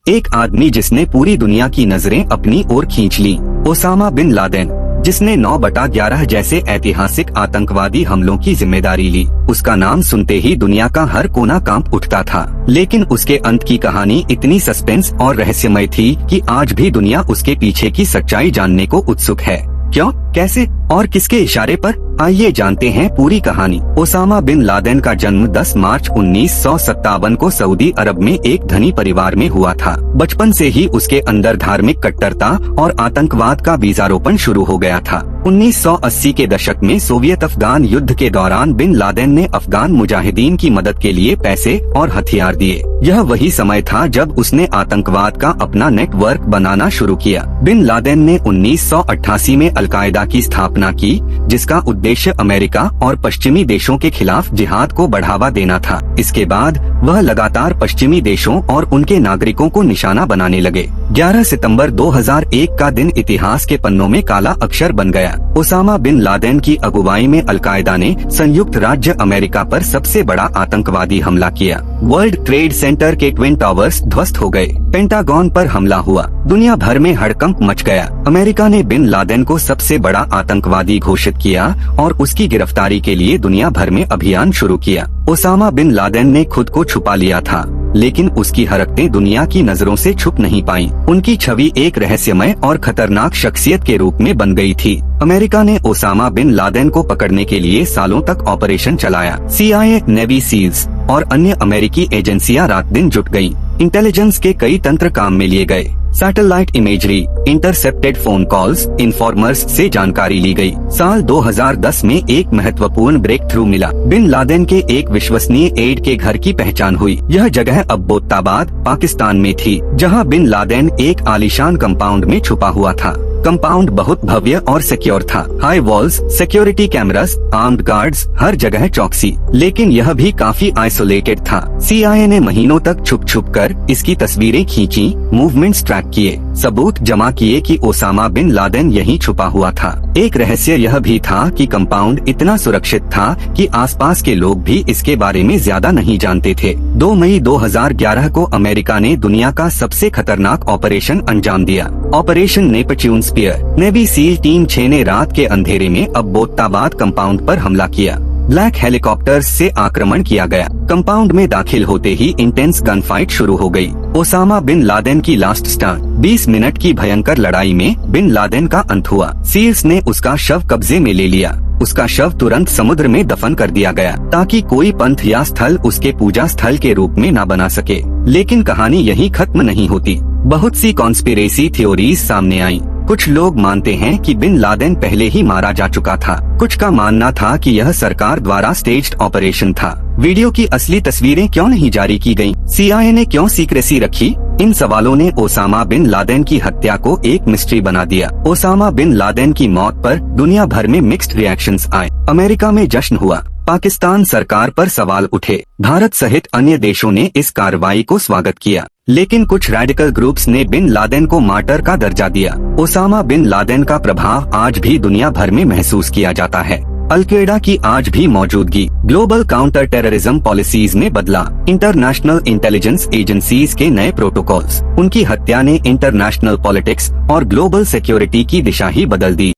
एक आदमी जिसने पूरी दुनिया की नजरें अपनी ओर खींच ली, ओसामा बिन लादेन, जिसने 9/11 जैसे ऐतिहासिक आतंकवादी हमलों की जिम्मेदारी ली। उसका नाम सुनते ही दुनिया का हर कोना कांप उठता था। लेकिन उसके अंत की कहानी इतनी सस्पेंस और रहस्यमय थी कि आज भी दुनिया उसके पीछे की सच्चाई जानने को उत्सुक है। क्यों, कैसे और किसके इशारे पर? आइए जानते हैं पूरी कहानी। ओसामा बिन लादेन का जन्म 10 मार्च 1957 को सऊदी अरब में एक धनी परिवार में हुआ था। बचपन से ही उसके अंदर धार्मिक कट्टरता और आतंकवाद का बीजारोपण शुरू हो गया था। 1980 के दशक में सोवियत अफगान युद्ध के दौरान बिन लादेन ने अफगान मुजाहिदीन की मदद के लिए पैसे और हथियार दिए। यह वही समय था जब उसने आतंकवाद का अपना नेटवर्क बनाना शुरू किया। बिन लादेन ने 1988 में अलकायदा की स्थापना की, जिसका उद्देश्य अमेरिका और पश्चिमी देशों के खिलाफ जिहाद को बढ़ावा देना था। इसके बाद वह लगातार पश्चिमी देशों और उनके नागरिकों को निशाना बनाने लगे। 11 सितंबर 2001 का दिन इतिहास के पन्नों में काला अक्षर बन गया। ओसामा बिन लादेन की अगुवाई में अलकायदा ने संयुक्त राज्य अमेरिका पर सबसे बड़ा आतंकवादी हमला किया। वर्ल्ड ट्रेड सेंटर के ट्विन टावर्स ध्वस्त हो गए। पेंटागन पर हमला हुआ। दुनिया भर में हड़कंप मच गया। अमेरिका ने बिन लादेन को सबसे बड़ा आतंकवादी घोषित किया और उसकी गिरफ्तारी के लिए दुनिया भर में अभियान शुरू किया। ओसामा बिन लादेन ने खुद को छुपा लिया था, लेकिन उसकी हरकतें दुनिया की नजरों से छुप नहीं पाईं। उनकी छवि एक रहस्यमय और खतरनाक शख्सियत के रूप में बन गई थी। अमेरिका ने ओसामा बिन लादेन को पकड़ने के लिए सालों तक ऑपरेशन चलाया। CIA, नेवी सील्स और अन्य अमेरिकी एजेंसियां रात दिन जुट गईं। इंटेलिजेंस के कई तंत्र काम में लिए गए। Satellite imagery, intercepted phone calls, informers से जानकारी ली गई। साल 2010 में एक महत्वपूर्ण ब्रेक थ्रू मिला। बिन लादेन के एक विश्वसनीय एड के घर की पहचान हुई। यह जगह अब्बोत्ताबाद, पाकिस्तान में थी, जहां बिन लादेन एक आलीशान कंपाउंड में छुपा हुआ था। कंपाउंड बहुत भव्य और सिक्योर था। High walls, security cameras, armed guards, हर जगह चौकसी। लेकिन यह भी काफी आइसोलेटेड था। CIA ने महीनों तक छुप छुप कर इसकी तस्वीरें खींची, मूवमेंट्स ट्रैक किए, सबूत जमा किए कि ओसामा बिन लादेन यहीं छुपा हुआ था। एक रहस्य यह भी था कि कंपाउंड इतना सुरक्षित था कि आसपास के लोग भी इसके बारे में ज्यादा नहीं जानते थे। 2 मई 2011 को अमेरिका ने दुनिया का सबसे खतरनाक ऑपरेशन अंजाम दिया। Operation Neptune Spear. Navy SEAL team 6 ने रात के अंधेरे में अब्बोत्ताबाद कंपाउंड पर हमला किया। ब्लैक हेलीकॉप्टर्स से आक्रमण किया गया। कंपाउंड में दाखिल होते ही इंटेंस गन फाइट शुरू हो गई। ओसामा बिन लादेन की लास्ट स्टैंड। 20 मिनट की भयंकर लड़ाई में बिन लादेन का अंत हुआ। सील्स ने उसका शव कब्जे में ले लिया। उसका शव तुरंत समुद्र में दफन कर दिया गया, ताकि कोई पंथ या स्थल उसके पूजा स्थल के रूप में न बना सके। लेकिन कहानी यहीं खत्म नहीं होती। बहुत सी कॉन्स्पिरेसी थ्योरीज सामने आई। कुछ लोग मानते हैं कि बिन लादेन पहले ही मारा जा चुका था। कुछ का मानना था कि यह सरकार द्वारा स्टेज्ड ऑपरेशन था। वीडियो की असली तस्वीरें क्यों नहीं जारी की गईं? CIA ने क्यों सीक्रेसी रखी? इन सवालों ने ओसामा बिन लादेन की हत्या को एक मिस्ट्री बना दिया। ओसामा बिन लादेन की मौत पर दुनिया भर में मिक्स्ड रिएक्शंस आए। अमेरिका में जश्न हुआ। पाकिस्तान सरकार पर सवाल उठे। भारत सहित अन्य देशों ने इस कार्रवाई को स्वागत किया। लेकिन कुछ रेडिकल ग्रुप्स ने बिन लादेन को मार्टर का दर्जा दिया। ओसामा बिन लादेन का प्रभाव आज भी दुनिया भर में महसूस किया जाता है। अलकायदा की आज भी मौजूदगी ग्लोबल काउंटर टेररिज्म पॉलिसीज में बदला। इंटरनेशनल इंटेलिजेंस एजेंसीज के नए प्रोटोकॉल्स। उनकी हत्या ने इंटरनेशनल पॉलिटिक्स और ग्लोबल सिक्योरिटी की दिशा ही बदल दी।